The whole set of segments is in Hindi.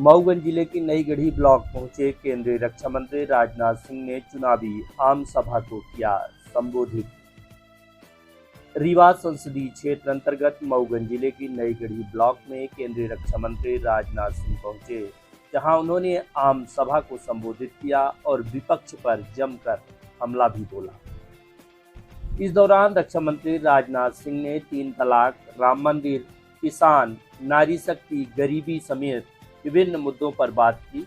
मऊगंज जिले की नईगढ़ी ब्लॉक पहुंचे केंद्रीय रक्षा मंत्री राजनाथ सिंह ने चुनावी आम सभा को किया संबोधित। रीवा संसदीय क्षेत्र अंतर्गत मऊगंज जिले की नईगढ़ी ब्लॉक में केंद्रीय रक्षा मंत्री राजनाथ सिंह पहुंचे, जहां उन्होंने आम सभा को संबोधित किया और विपक्ष पर जमकर हमला भी बोला। इस दौरान रक्षा मंत्री राजनाथ सिंह ने 3 तलाक, राम मंदिर, किसान, नारी शक्ति, गरीबी समेत विभिन्न मुद्दों पर बात की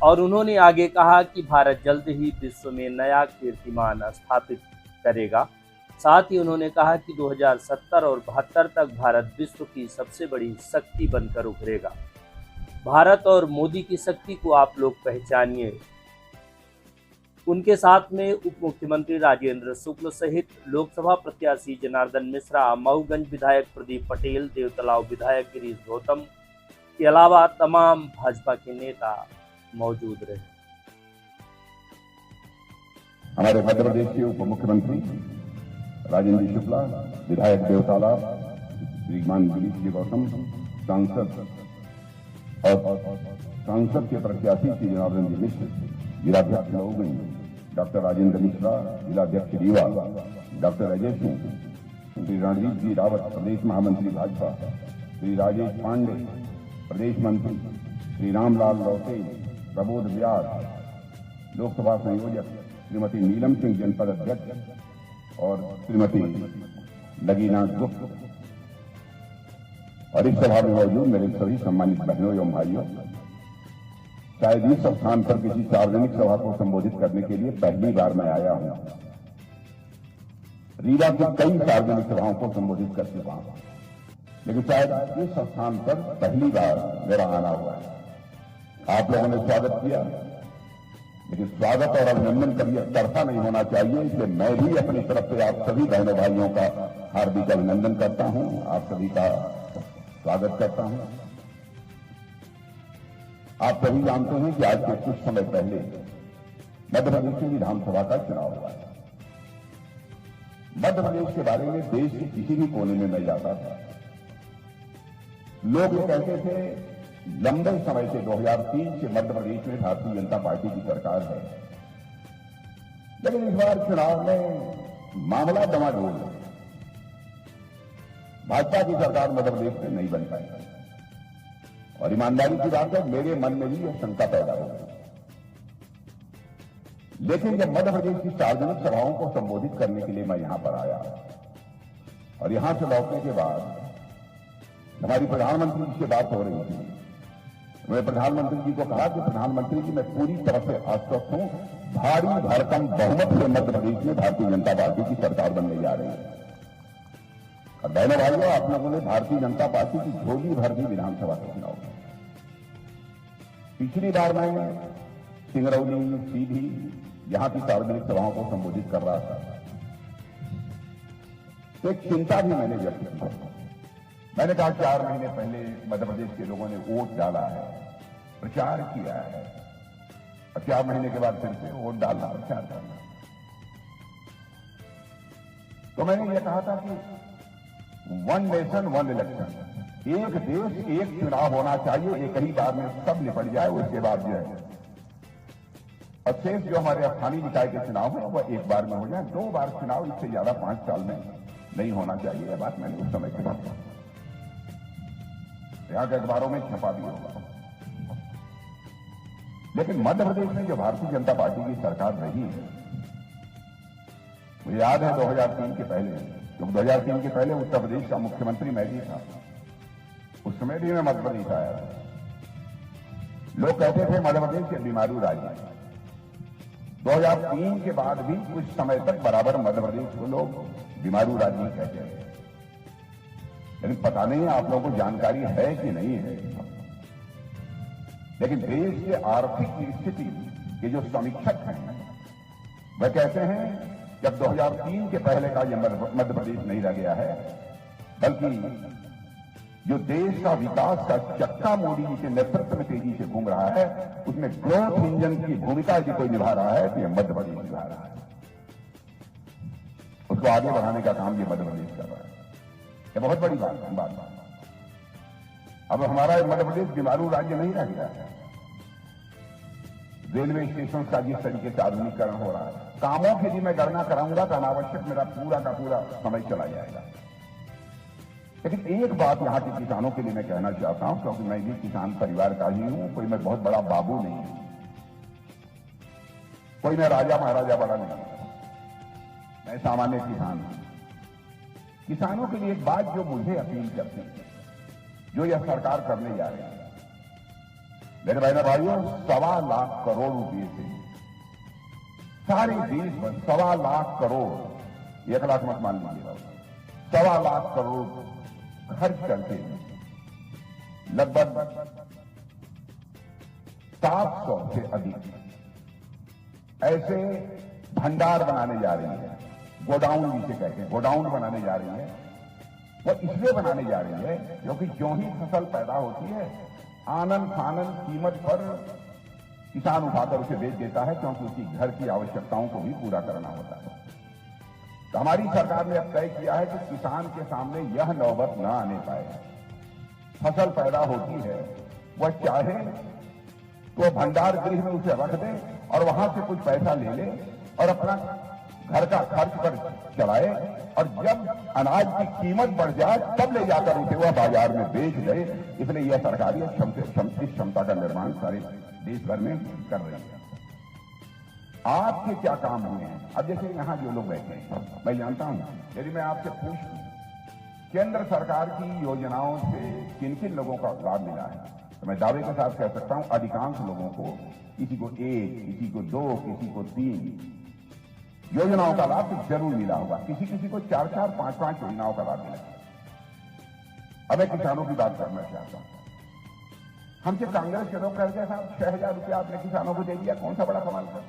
और उन्होंने आगे कहा कि भारत जल्द ही विश्व में नया कीर्तिमान स्थापित करेगा। साथ ही उन्होंने कहा कि 2070 और 72 तक भारत विश्व की सबसे बड़ी शक्ति बनकर उभरेगा। भारत और मोदी की शक्ति को आप लोग पहचानिए। उनके साथ में उप मुख्यमंत्री राजेंद्र शुक्ल सहित लोकसभा प्रत्याशी जनार्दन मिश्रा, मऊगंज विधायक प्रदीप पटेल, देवतलाव विधायक गिरीश गौतम के अलावा तमाम भाजपा के नेता मौजूद रहे। हमारे मध्य प्रदेश के उप मुख्यमंत्री राजेंद्र शुक्ला, विधायक देवतलाव श्रीमान गिरीश गौतम, सांसद के प्रत्याशी श्री जनार्दन मिश्र, जिलाध्यक्ष मऊगंज डॉक्टर राजेंद्र मिश्रा, जिलाध्यक्ष रीवा डॉक्टर अजय सिंह, श्री रणजीत जी रावत प्रदेश महामंत्री भाजपा, श्री राजेश पांडे प्रदेश मंत्री, श्री रामलाल लौटे, प्रबोध व्यास लोकसभा संयोजक, श्रीमती नीलम सिंह जनपद अध्यक्ष और श्रीमती लगीना गुप्त और इस सभा में मौजूद मेरे सभी सम्मानित बहनों एवं भाइयों, शायद इस स्थान पर किसी सार्वजनिक सभा को संबोधित करने के लिए पहली बार मैं आया हूं। रीवा की कई सार्वजनिक सभाओं को संबोधित कर चुका हूं, लेकिन शायद इस स्थान पर पहली बार मेरा आना हुआ है। आप लोगों ने स्वागत किया, लेकिन स्वागत और अभिनंदन कभी तरफा नहीं होना चाहिए, इसलिए मैं भी अपनी तरफ से आप सभी बहनों भाइयों का हार्दिक अभिनंदन करता हूं, आप सभी का स्वागत करता हूं। आप सभी जानते हैं कि आज से कुछ समय पहले मध्य प्रदेश में विधानसभा का चुनाव हुआ है। मध्य प्रदेश के बारे में देश के किसी भी कोने में मैं जाता था, लोग ये कहते थे लंबे समय से 2003 से मध्य प्रदेश में भारतीय जनता पार्टी की सरकार है, लेकिन इस बार चुनाव में मामला डमाडोल है। भाजपा की सरकार मध्य प्रदेश में नहीं बन पाई और ईमानदारी की बात है, मेरे मन में भी यह शंका पैदा हो गई। लेकिन जब मध्य प्रदेश की सार्वजनिक सभाओं को संबोधित करने के लिए मैं यहां पर आया और यहां से लौटने के बाद हमारी प्रधानमंत्री जी से बात हो रही थी, मैं प्रधानमंत्री जी को कहा कि प्रधानमंत्री जी मैं पूरी तरह से आश्वस्त हूं, भारी भरकम बहुमत से मध्य प्रदेश में भारतीय जनता पार्टी की सरकार बनने जा रही है। और बहनों भाइयों, आप लोगों ने भारतीय जनता पार्टी की झोली भर दी विधानसभा के चुनाव में। पिछली बार मैं सिंगरौली, सीधी यहां की सार्वजनिक सभाओं को संबोधित कर रहा था, तो एक चिंता भी मैंने व्यक्त की। मैंने कहा 4 महीने पहले मध्य प्रदेश के लोगों ने वोट डाला है, प्रचार किया है, और 4 महीने के बाद फिर से वोट डालना, प्रचार करना। तो मैंने यह कहा था कि 1 नेशन 1 इलेक्शन, एक देश एक चुनाव होना चाहिए, एक ही बार में सब निपट जाए, उसके बाद जो है और शेष जो हमारे स्थानीय निकाय के चुनाव है वह एक बार में हो जाए। 2 बार चुनाव इससे ज्यादा 5 साल में नहीं होना चाहिए। यह बात मैंने उस समय की बात यहां के अखबारों में छपा भी होगा। लेकिन मध्य प्रदेश में जो भारतीय जनता पार्टी की सरकार रही है, मुझे याद है 2003 के पहले, क्योंकि 2003 के पहले उत्तर प्रदेश का मुख्यमंत्री मैं भी था, उस समय भी मैं मध्य प्रदेश आया था। लोग कहते थे मध्य प्रदेश के बीमारू राज्य है। 2003 के बाद भी कुछ समय तक बराबर मध्य प्रदेश को लोग बीमारू राज्य कहते हैं, लेकिन पता नहीं आप लोगों को जानकारी है कि नहीं है। लेकिन देश के आर्थिक स्थिति के जो समीक्षक हैं वह कहते हैं जब 2003 के पहले का यह मध्य प्रदेश नहीं रह गया है, बल्कि जो देश का विकास का चक्का मोदी जी के नेतृत्व में तेजी से घूम रहा है, उसमें ग्रोथ इंजन की भूमिका यदि कोई निभा रहा है तो यह मध्य प्रदेश निभा रहा है। उसको आगे बढ़ाने का काम ये मध्य प्रदेश कर रहा है। यह बहुत बड़ी बात। अब हमारा मध्य प्रदेश बीमारू राज्य नहीं रह गया है। रेलवे स्टेशन का जिस तरीके से आधुनिकीकरण हो रहा है, कामों की यदि मैं गणना कराऊंगा तो अनावश्यक मेरा पूरा का पूरा समय चला जाएगा। लेकिन एक बात यहां के किसानों के लिए मैं कहना चाहता हूं, क्योंकि मैं भी किसान परिवार का ही हूं, कोई मैं बहुत बड़ा बाबू नहीं हूं, कोई मैं राजा महाराजा बड़ा नहीं हूं, मैं सामान्य किसान हूं। किसानों के लिए एक बात जो मुझे अपील करती है, जो यह सरकार करने जा रही है, मेरे बहनों भाइयों, 1.25 लाख करोड़ रुपए से सारे देश में 1.25 लाख करोड़, 1 लाख मत मान लीजिएगा, 1.25 लाख करोड़ खर्च करके लगभग 700 से अधिक ऐसे भंडार बनाने जा रही है, गोडाउन जिसे कहते हैं, गोडाउन बनाने जा रही है। वो इसलिए बनाने जा रही है क्योंकि जो ही फसल पैदा होती है, आनन फानन कीमत पर किसान उठाकर उसे बेच देता है, क्योंकि उसकी घर की आवश्यकताओं को भी पूरा करना होता है। तो हमारी सरकार ने अब तय किया है कि किसान के सामने यह नौबत न आने पाए। फसल पैदा होती है, वह चाहे तो भंडार गृह में उसे रख दे और वहां से कुछ पैसा ले ले और अपना घर का खर्च पर चलाए, और जब अनाज की कीमत बढ़ जाए तब ले जाकर उसे वह बाजार में बेच दे। इसलिए यह सरकारी क्षमता का निर्माण सारे देश भर में कर रही है। आपके क्या काम हुए हैं? अब जैसे यहां जो लोग बैठे हैं, मैं जानता हूं, यदि मैं आपसे पूछूं केंद्र सरकार की योजनाओं से किन किन लोगों का लाभ मिला है, तो मैं दावे के साथ कह सकता हूं अधिकांश लोगों को, किसी को 1, किसी को 2, किसी को 3 योजनाओं का लाभ तो जरूर मिला होगा। किसी किसी को 4-4, 5-5 योजनाओं का लाभ मिला। अब मैं किसानों की बात करना चाहता हूं। हमसे कांग्रेस के लोग कहते हैं साहब 6,000 रुपया आपने किसानों को दे दिया, कौन सा बड़ा कमाल कर।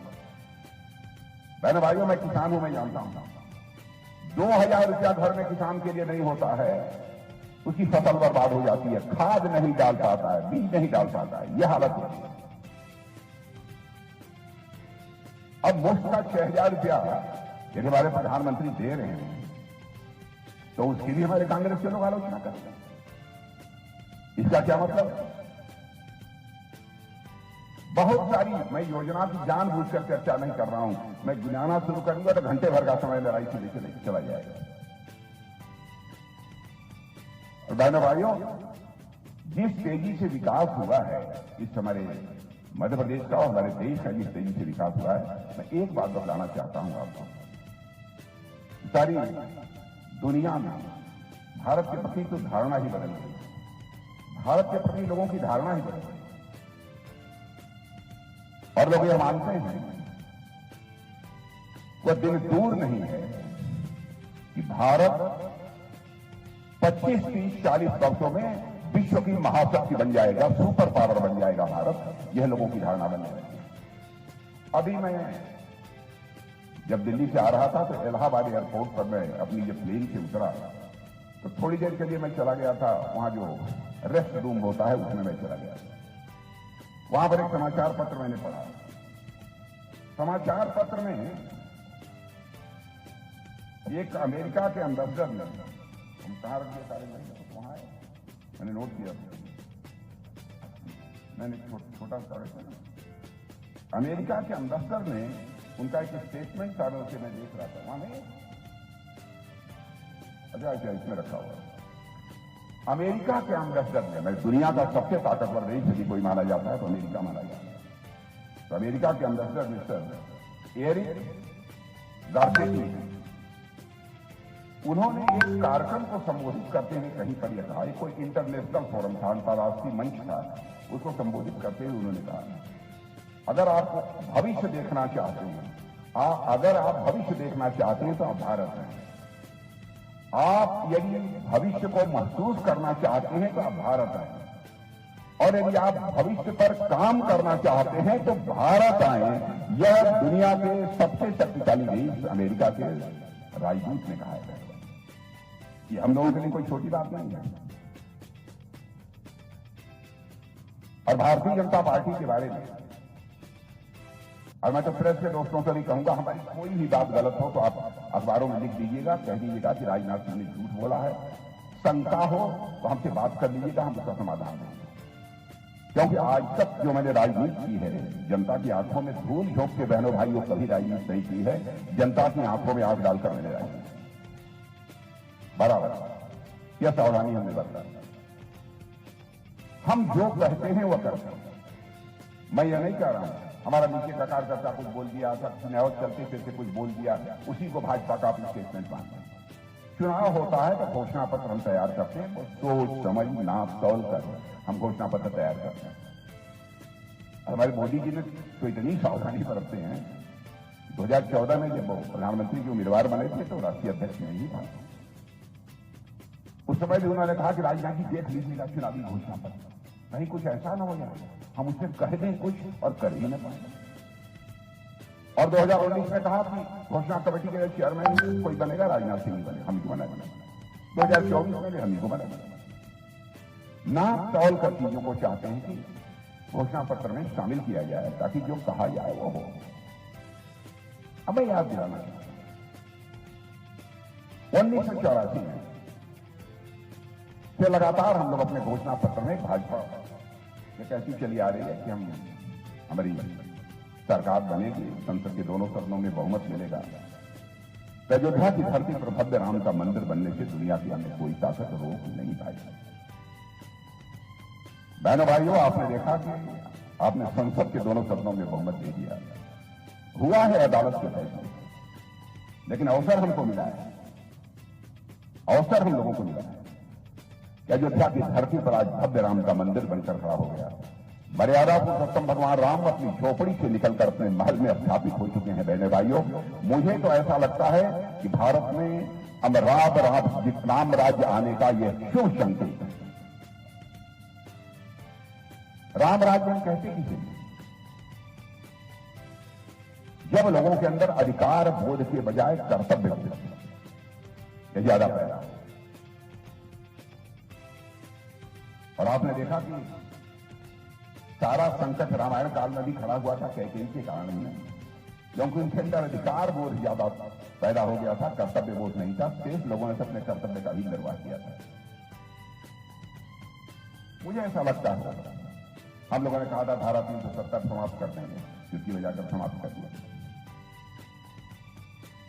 बहनों भाइयों, मैं किसान हूं, मैं जानता हूं 2,000 रुपया घर में किसान के लिए नहीं होता है, उसकी फसल बर्बाद हो जाती है, खाद नहीं डाल पाता है, बीज नहीं डाल पाता है, यह हालत होती है। अब मुफ्त का 6,000 रुपया यदि हमारे प्रधानमंत्री दे रहे हैं तो उसकी भी हमारे कांग्रेस के लोग आलोचना करते हैं। इसका क्या मतलब? बहुत सारी, मैं योजना की जानबूझकर चर्चा नहीं कर रहा हूं, मैं गिनाना शुरू करूंगा तो घंटे भर का समय लड़ाई से लेकर चला जाएगा। और बहनों भाइयों, जिस तेजी से विकास हुआ है इस हमारे मध्य प्रदेश का और हमारे देश का जिस तेजी से विकास हुआ है, मैं एक बात बताना चाहता हूं आपको। सारी दुनिया में भारत के प्रति तो धारणा ही बदल गई, भारत के प्रति लोगों की धारणा ही बदल गई, और लोग यह मानते हैं वह दिन दूर नहीं है कि भारत 25, 30, 40 वर्षों में विश्व की महाशक्ति बन जाएगा, सुपर पावर बन जाएगा भारत। यह लोगों की धारणा बन जाएगी। अभी मैं जब दिल्ली से आ रहा था तो इलाहाबाद एयरपोर्ट पर मैं अपनी जब प्लेन से उतरा तो थोड़ी देर के लिए मैं चला गया था, वहां जो रेस्ट रूम होता है उसमें मैं चला गया। वहां पर एक समाचार पत्र मैंने पढ़ा। समाचार पत्र में एक अमेरिका के एम्बेसडर ने, हम कहां रख दिए सारे नहीं, वहां है, मैंने नोट किया, मैंने छोटा सा अमेरिका के एम्बेसडर ने उनका एक स्टेटमेंट सालों से मैं देख रहा था, वहां नहीं, अच्छा इसमें रखा हुआ है। अमेरिका के एम्बेसडर ने, मैं दुनिया का सबसे ताकतवर देश यदि कोई माना जाता है तो अमेरिका माना जाता है, तो अमेरिका के एम्बेसडर मिस्टर एरिक गार्सेटी, उन्होंने एक कार्यक्रम को संबोधित करते हुए कहीं पर यह कहा, कोई इंटरनेशनल फोरम था, अंतर्राष्ट्रीय मंच था, उसको संबोधित करते हुए उन्होंने कहा, अगर आप भविष्य देखना चाहते हैं, अगर आप भविष्य देखना चाहते हैं तो आप भारत हैं। आप यदि भविष्य को महसूस करना चाहते हैं तो आप भारत हैं, और यदि आप भविष्य पर काम करना चाहते हैं तो भारत आए। यह दुनिया के सबसे शक्तिशाली देश अमेरिका के राजदूत ने कहा है। ये हम लोगों के लिए कोई छोटी बात नहीं है। और भारतीय जनता पार्टी के बारे में, और मैं तो प्रेस के दोस्तों से भी कहूंगा, हमारी कोई भी बात गलत हो तो आप अखबारों में लिख दीजिएगा, कह दीजिएगा कि राजनाथ सिंह ने झूठ बोला है, शंका हो तो हमसे बात कर लीजिएगा, हम उसका समाधान देंगे। क्योंकि आज तक जो मैंने राजनीति की है, जनता की आंखों में धूल झोंक के बहनों भाइयों कभी राजनीति नहीं की है। जनता की आंखों में आग डालकर मैंने राजनीति बराबर यह सावधानी हमने बरता। हम जो कहते हैं वह करते हैं। मैं यह नहीं कह रहा हूं हमारा नीचे का कार्यकर्ता कुछ बोल दिया, चुनाव चलते फिरते कुछ बोल दिया, उसी को भाजपा का अपना स्टेटमेंट मानते हैं। चुनाव होता है तो घोषणा पत्र हम तैयार करते हैं, सोच समझ नाप तौल कर हम घोषणा पत्र तैयार करते हैं। हमारे मोदी जी ने तो इतनी सावधानी बरतते हैं। 2014 में जब प्रधानमंत्री के उम्मीदवार बने थे तो राष्ट्रीय अध्यक्ष नहीं था, उस समय भी उन्होंने कहा कि राजनीति देख लीजिएगा चुनावी घोषणा पत्र, कहीं कुछ ऐसा ना हो जाए हम उससे कह दें कुछ और कर ही न पाए। और 2019 में कहा कि घोषणा कमेटी के चेयरमैन कोई बनेगा, राजनाथ सिंह बने, हम को बना। 2024 में भी हम को बना। नाप तौल कर चीजों को चाहते हैं कि घोषणा पत्र में शामिल किया जाए ताकि जो कहा जाए वो हो। अब मैं याद दिलाना चाहता हूं 1984 में से लगातार हम लोग अपने घोषणा पत्र में भाजपा ये कैसी चली आ रही है कि हम हमारी सरकार बनेगी, संसद के दोनों सदनों में बहुमत मिलेगा, अयोध्या की धरती पर भव्य राम का मंदिर बनने से दुनिया की हमें कोई ताकत रोक नहीं पाएगी। बहनों भाइयों, आपने देखा कि आपने संसद के दोनों सदनों में बहुमत दे दिया, हुआ है अदालत के फैसले, लेकिन अवसर हमको मिला है, अवसर हम लोगों को मिला है कि अयोध्या की धरती पर आज भव्य राम का मंदिर बनकर खड़ा हो गया। मर्यादा पुरुषोत्तम भगवान राम अपनी झोपड़ी से निकलकर अपने महल में स्थापित हो चुके हैं। बहने भाइयों, मुझे तो ऐसा लगता है कि भारत में अब राम राज्य आने का यह शुभ संकेत है। राम राज्य हम कहते किसे, जब लोगों के अंदर अधिकार बोध के बजाय कर्तव्य यह ज्यादा पैदा हो। और आपने देखा कि सारा संकट रामायण काल में भी खड़ा हुआ था कैकेयी के कारण ही, क्योंकि उनके अंदर अधिकार बोध ज्यादा पैदा हो गया था, कर्तव्य बोध नहीं था। शेष लोगों ने अपने कर्तव्य का भी निर्वाह किया था। मुझे ऐसा लगता है हम लोगों ने कहा था धारा 370 समाप्त कर देंगे, युक्ति में जाकर समाप्त कर दिया।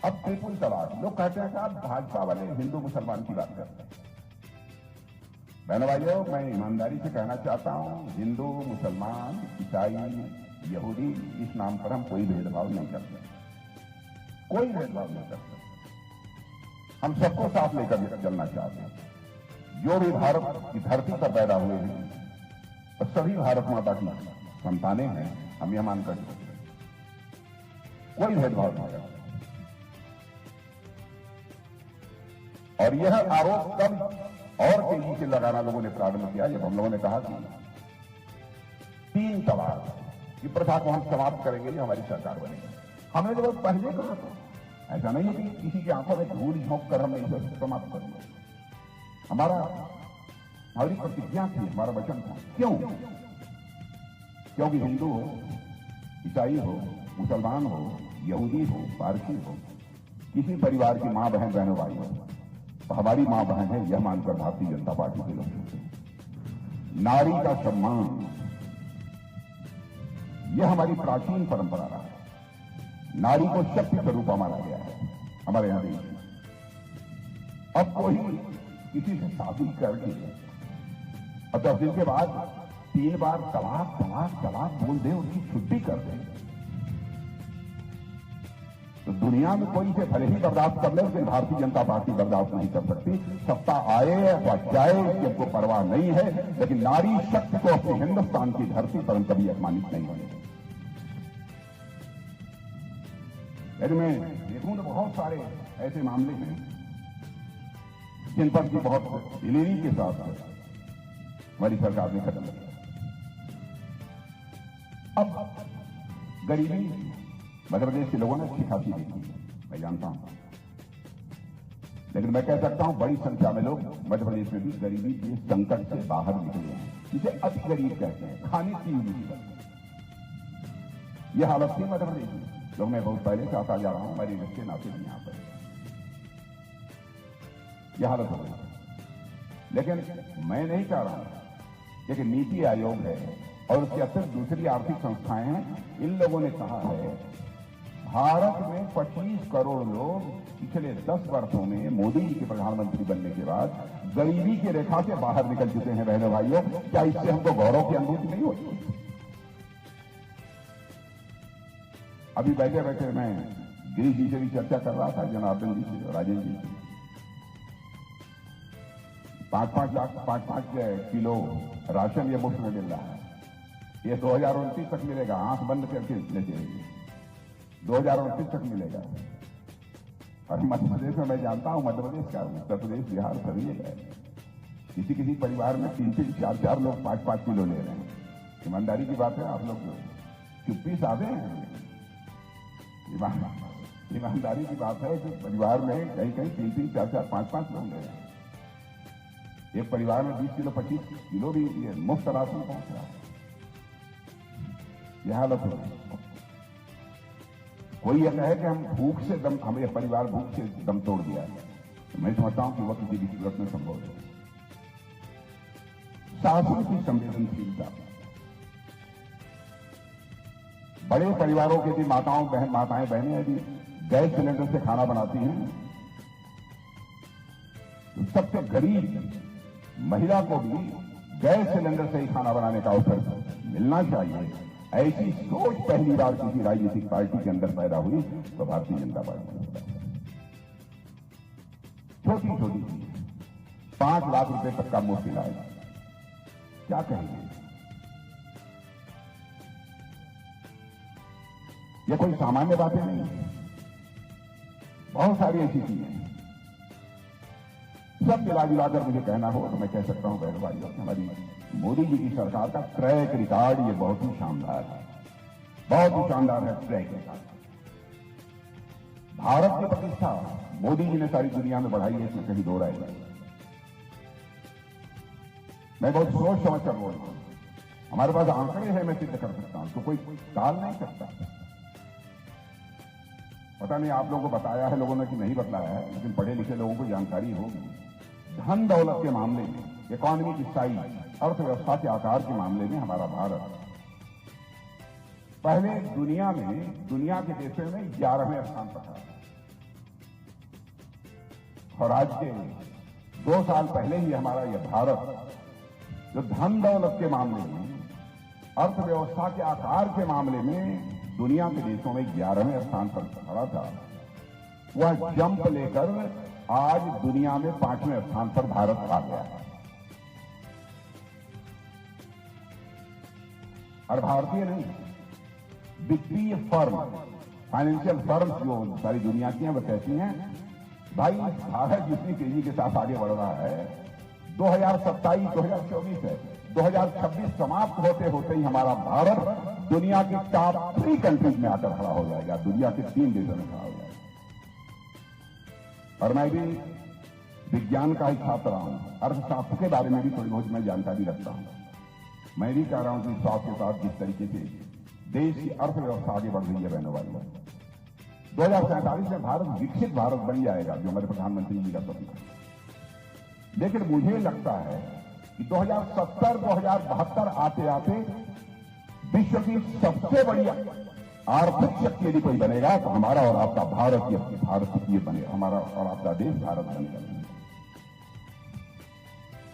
अब त्रिपुल तलाक, लोग कहते हैं कि आप भाजपा वाले हिंदू मुसलमान की बात करते हैं। बहनों भाइयों, मैं ईमानदारी से कहना चाहता हूं, हिंदू मुसलमान ईसाई यहूदी इस नाम पर हम कोई भेदभाव नहीं करते, कोई भेदभाव नहीं करते। हम सबको साथ लेकर चलना चाहते हैं। जो भी भारत की धरती पर पैदा हुए हैं तो सभी भारत माता की संतानें हैं, हम यह मानकर कोई भेदभाव नहीं करते। और यह आरोप तब और तेजी से लगाना लोगों ने प्रारंभ किया जब हम लोगों ने कहा कि 3 तलाक की प्रथा को हम समाप्त करेंगे, ये हमारी सरकार बनेगी। हमने तो बहुत पहले कहा था, ऐसा नहीं है कि किसी की आंखों में धूल झोंक कर हम इसे समाप्त करेंगे। हमारी प्रतिज्ञा थी, हमारा वचन था। क्यों? क्योंकि हिंदू हो, ईसाई हो, मुसलमान हो, यहूदी हो, पारसी हो, किसी परिवार की मां बहन बहनों भाई हो, तो हमारी मां बहन है यह मानकर भारतीय जनता पार्टी के लोग चलते हैं। नारी का सम्मान यह हमारी प्राचीन परंपरा रहा है। नारी को शक्ति स्वरूप माना गया है हमारे यहां देश में। अब कोई किसी से शादी करके और 10 दिन के बाद 3 बार तलाक तलाक तलाक बोल दे, उसकी छुट्टी कर दे, तो दुनिया में कोई इसे भले ही बर्दाश्त कर ले, लेकिन भारतीय जनता पार्टी बर्दाश्त नहीं कर सकती। सत्ता आए या जाए इसकी हमको परवाह नहीं है, लेकिन नारी शक्ति को अपने हिंदुस्तान की धरती पर हम कभी अपमानित नहीं होने। यदि मैं देखूं तो बहुत सारे ऐसे मामले हैं जिन पर की बहुत दिलेरी के साथ हमारी सरकार ने कदम लिया। अब गरीबी मध्य प्रदेश के लोगों ने अच्छी खासी देखी, मैं जानता हूं, लेकिन मैं कह सकता हूं बड़ी संख्या में लोग मध्य प्रदेश में भी गरीबी के संकट से बाहर निकले हैं, जिसे अति गरीब कहते हैं, खाने की मुसीबत। यह हालत थी मध्य प्रदेश में, जो मैं बहुत पहले से आता जा रहा हूं, हमारे रिश्ते नाते भी यहां पर यह हालत हो गई। लेकिन मैं नहीं कह रहा हूं, लेकिन नीति आयोग है और उसके अतिरिक्त दूसरी आर्थिक संस्थाएं हैं, इन लोगों ने कहा है भारत में 25 करोड़ लोग पिछले 10 वर्षों में मोदी जी के प्रधानमंत्री बनने के बाद गरीबी की रेखा से बाहर निकल चुके हैं। बहनों भाइयों, क्या इससे हमको गौरव की अनुभूति नहीं होती? अभी बैठे बैठे मैं गिरीश जी से भी चर्चा कर रहा था, जनार्दन जी से, राजेंद्र जी से। 5-5 किलो राशन ये मुफ्त में मिल रहा है। ये 2029 तक मिलेगा, आंख बंद करके ले जाइए, 2029 तक मिलेगा। और मध्य प्रदेश में मैं जानता हूं, मध्य प्रदेश का, उत्तर प्रदेश, बिहार सभी जगह किसी किसी परिवार में 3-3, 4-4 लोग 5-5 किलो ले रहे हैं। ईमानदारी की बात है, आप लोग चुप्पी साधे हैं। ईमानदारी की बात है कि परिवार में कहीं कहीं 3-3, 4-4, 5-5 लोग ले रहे हैं। एक परिवार में 20 किलो 25 किलो भी ये मुफ्त राशन पहुंच रहा है। यह हालत हो रही है। कोई यह कहे कि हम भूख से दम, हमें परिवार भूख से दम तोड़ दिया है, तो मैं समझता हूं कि वह किसी भी सूरत में संभव है। शासन की संवेदनशीलता, बड़े परिवारों के भी माताएं बहनें यदि गैस सिलेंडर से खाना बनाती हैं, तो सबसे गरीब महिला को भी गैस सिलेंडर से ही खाना बनाने का अवसर मिलना चाहिए। ऐसी सोच पहली बार किसी राजनीतिक पार्टी के अंदर पैदा हुई तो भारतीय जनता पार्टी। छोटी छोटी चीज, 5 लाख रुपए तक का मुफ्त इलाज, क्या कहेंगे? ये कोई सामान्य बातें नहीं है, बहुत सारी ऐसी चीजें हैं। सब मिला जुलाकर मुझे कहना हो तो मैं कह सकता हूं बहनों भाइयों, हमारी मोदी जी की सरकार का ट्रैक रिकॉर्ड ये बहुत ही शानदार है, बहुत ही शानदार है ट्रैक रिकॉर्ड। भारत की प्रतिष्ठा मोदी जी ने सारी दुनिया में बढ़ाई है, इसमें कहीं दो राय नहीं। मैं बहुत सोच समझ कर बोल रहा हूं, हमारे पास आंकड़े हैं, मैं सिद्ध कर सकता हूं, तो कोई टाल नहीं सकता। पता नहीं आप लोगों को बताया है लोगों ने कि नहीं बताया है, लेकिन पढ़े लिखे लोगों को जानकारी होगी। धन दौलत के मामले में, इकोनॉमी की साइज, अर्थव्यवस्था के आकार के मामले में हमारा भारत पहले दुनिया के देशों में 11वें स्थान पर था। और आज के 2 साल पहले ही हमारा यह भारत जो धन दौलत के मामले में, अर्थव्यवस्था के आकार के मामले में दुनिया के देशों में 11वें स्थान पर खड़ा था, वह जंप लेकर आज दुनिया में 5वें स्थान पर भारत आ गया है। और भारतीय नहीं, वित्तीय फर्म, फाइनेंशियल फर्म जो सारी दुनिया की हैं, वो कहती हैं भाई भारत जितनी तेजी के साथ आगे बढ़ रहा है, 2027, 2024 है, 2026 समाप्त होते होते ही हमारा भारत दुनिया की टॉप 3 कंट्रीज में आकर खड़ा हो जाएगा, दुनिया के 3 देशों में खड़ा हो जाएगा। और मैं भी विज्ञान का ही छात्र रहा हूं, अर्थशास्त्र के बारे में भी थोड़ी बहुत मैं जानकारी रखता हूं। मैं भी कह रहा हूं कि साथ के साथ जिस तरीके से देश की अर्थव्यवस्था आगे बढ़ रही है बहनों भाइयों, 2047 में भारत विकसित भारत बन जाएगा, जो हमारे प्रधानमंत्री जी का सपना है। लेकिन मुझे लगता है कि 2070-2072 आते आते विश्व की सबसे बड़ी आर्थिक शक्ति यदि कोई बनेगा तो हमारा और आपका भारत ये बनेगा, हमारा और आपका देश भारत बनेगा।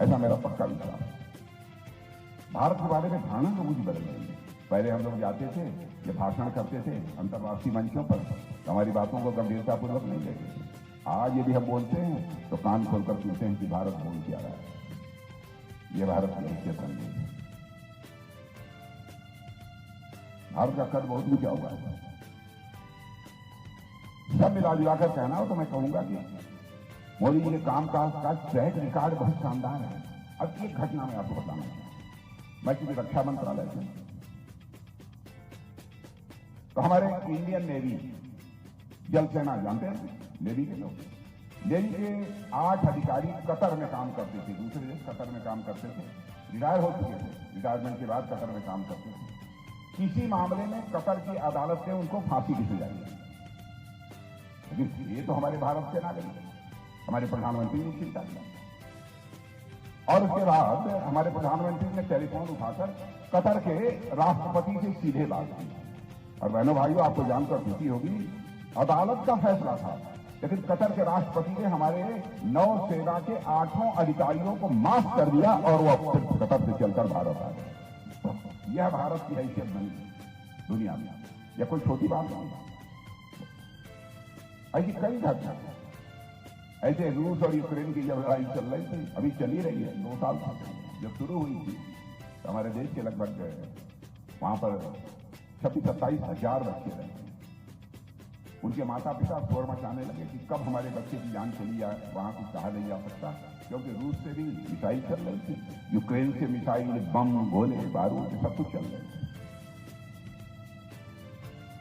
ऐसा मेरा पक्का विचार है। भारत के बारे में धारणा लोगों की बदल गई है। पहले हम लोग जाते थे, ये भाषण करते थे अंतर्राष्ट्रीय मंचों पर, हमारी बातों को गंभीरतापूर्वक नहीं लेते थे। आज यदि हम बोलते हैं तो कान खोलकर सुनते हैं कि भारत बोल क्या रहा है। ये भारत की हैसियत बन गई है। भारत का कद बहुत ऊंचा हुआ है। सब मिला जुलाकर कहना हो तो मैं कहूंगा कि मोदी जी के काम का ट्रैक रिकॉर्ड बहुत शानदार है। अब एक घटना मैं आपको बताना चाहूंगा। मैं किसी रक्षा मंत्रालय से, तो हमारे इंडियन नेवी, जल सेना जानते हैं, नेवी के लोग, नेवी के 8 अधिकारी कतर में काम करते थे, दूसरे देश कतर में काम करते थे, रिटायर हो चुके थे, रिटायरमेंट के बाद कतर में काम करते थे। किसी मामले में कतर की अदालत ने उनको फांसी की सजा दी, लेकिन ये तो हमारे भारत के नागरिक, हमारे प्रधानमंत्री ने चिंता किया। और उसके बाद हमारे प्रधानमंत्री ने टेलीफोन उठाकर कतर के राष्ट्रपति से सीधे बात की। और बहनों भाइयों, आपको जानकर खुशी होगी, अदालत का फैसला था, लेकिन कतर के राष्ट्रपति ने हमारे नौसेना के 8 अधिकारियों को माफ कर दिया और वो कतर से चलकर भारत आ गए। यह भारत की हैसियत बनी दुनिया में, यह कोई छोटी बात नहीं। ऐसी कई घटना, ऐसे रूस और यूक्रेन की जब लड़ाई चल रही थी, अभी चली रही है, 2 साल जब शुरू हुई थी, तो हमारे देश के लगभग वहां पर 26-27 हजार बच्चे रहे। उनके माता पिता शोर मचाने लगे कि कब हमारे बच्चे की जान चली जाए, वहां कुछ कहा नहीं जा सकता, क्योंकि रूस से भी मिसाइल चल रही थी, यूक्रेन से मिसाइल, बम, गोले, बारूद, सब कुछ चल रहे थे।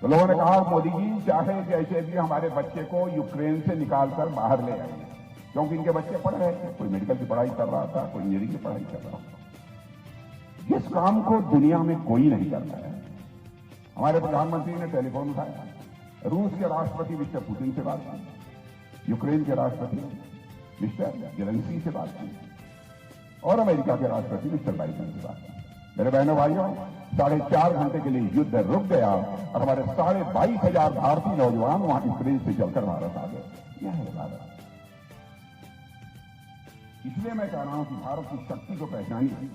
तो लोगों ने कहा, मोदी जी चाहे कैसे भी हमारे बच्चे को यूक्रेन से निकालकर बाहर ले आएंगे, क्योंकि इनके बच्चे पढ़ रहे थे, कोई मेडिकल की पढ़ाई कर रहा था, कोई इंजीनियरिंग की पढ़ाई कर रहा था। जिस काम को दुनिया में कोई नहीं करता है, हमारे प्रधानमंत्री ने टेलीफोन उठाया, रूस के राष्ट्रपति मिस्टर पुतिन से बात की, यूक्रेन के राष्ट्रपति मिस्टर जेलेंस्की से बात की, और अमेरिका के राष्ट्रपति मिस्टर बाइडेन से बात की। मेरे बहनों भाइयों, 4.5 घंटे के लिए युद्ध रुक गया और हमारे 22,500 भारतीय नौजवान वहां यूक्रेन से चलकर भारत आ गए। यह है भारत। इसलिए मैं कह रहा हूं कि भारत की शक्ति को पहचानिए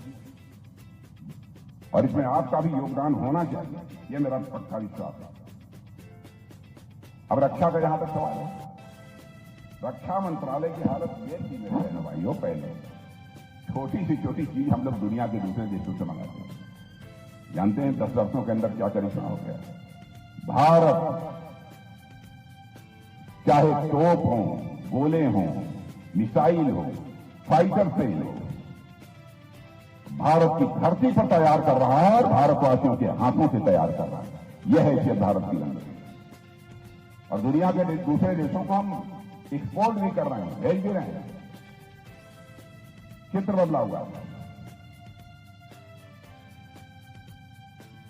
और इसमें आपका भी योगदान होना चाहिए, यह मेरा पक्का विश्वास है। अब रक्षा का जहां तक सवाल है, रक्षा मंत्रालय की हालत यह थी मेरे बहनों भाइयों, पहले छोटी से छोटी चीज हम लोग दुनिया के दूसरे देशों से मंगाते हैं। जानते हैं 10 वर्षों के अंदर क्या करिश्मा हो गया। भारत चाहे तोप हो, गोले हो, मिसाइल हो, फाइटर प्लेन हो, भारत की धरती पर तैयार कर रहा है और भारतवासियों के हाथों से तैयार कर रहा है। यह है भारत की लंबी। और दुनिया के दूसरे देशों को हम एक्सपोर्ट भी कर रहे हैं, भेज भी रहे हैं। चित्र बदला हुआ।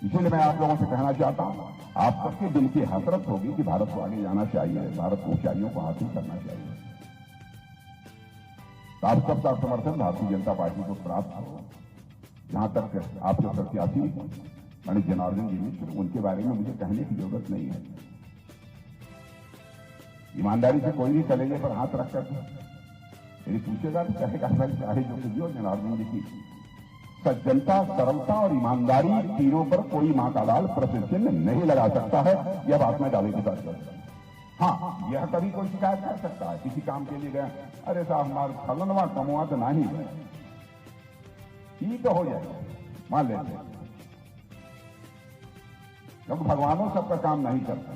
इसलिए मैं आप लोगों से कहना चाहता हूं, आप सबके दिल की हसरत होगी कि भारत को आगे जाना चाहिए, भारत को ऊंचाइयों को हासिल करना चाहिए। तो आप सबका समर्थन भारतीय जनता पार्टी को प्राप्त हो। जहां तक आपके प्रत्याशी पंडित जनार्दन जी मिश्र, उनके बारे में मुझे कहने की जरूरत नहीं है। ईमानदारी से कोई भी कलेजे पर हाथ रखकर यदि पूछेगा तो कहेगा चाहे जो कुछ हो, जनार्दन जी की सज्जनता, सरलता और ईमानदारी तीनों पर कोई मां का लाल प्रश्न चिन्ह नहीं लगा सकता है। यह बात मैं दावे के साथ करता हूं। हाँ, यह कभी कोई शिकायत कर सकता है, किसी काम के लिए गया, अरे साहब हमारा फलनवा कमुआ तो नहीं है, ठीक तो हो जाएगा, मान लेते हैं, क्योंकि भगवानों सबका काम नहीं करता।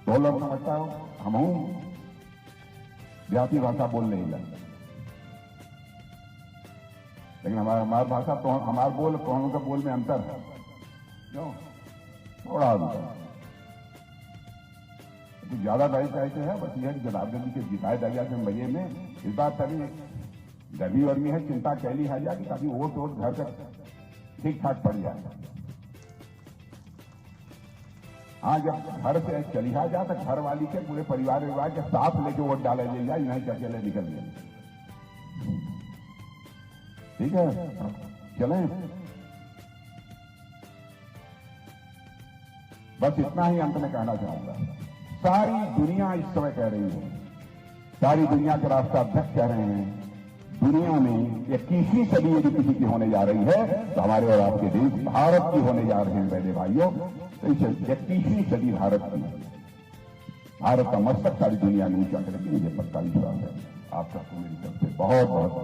तो लोग समझता हो हम देहाती भाषा बोल नहीं लगता, लेकिन हमारी भाषा तो हमारे बोल कौन का बोल में अंतर है, क्यों थोड़ा अंतर। तो ज्यादा दायित्व ऐसे है, बस यह जनार्दन जी के जिताए दरिया के बजे में इस बात तभी गर्मी वर्मी है, चिंता कैली है जाएगी ताकि वोट वोट घर तक ठीक ठाक पड़ जाए। हाँ, जब घर से चली आ जाए तो घर वाली के पूरे परिवार विवाह के साथ लेके वोट डाले जाए, नहीं क्या अकेले निकल गए। ठीक है, चलें। बस इतना ही अंत में कहना चाहूंगा। सारी दुनिया इस समय कह रही है, सारी दुनिया के राष्ट्राध्यक्ष कह रहे हैं, दुनिया में 21वीं सदी यदि किसी की होने जा रही है तो हमारे और आपके देश भारत की होने जा रहे हैं। मेरे भाइयों, तो 21वीं सदी भारत की, भारत का मस्तक सारी दुनिया में ऊंचा करेगी, मुझे पक्का विश्वास है। आप सबको मेरी तरफ से बहुत बहुत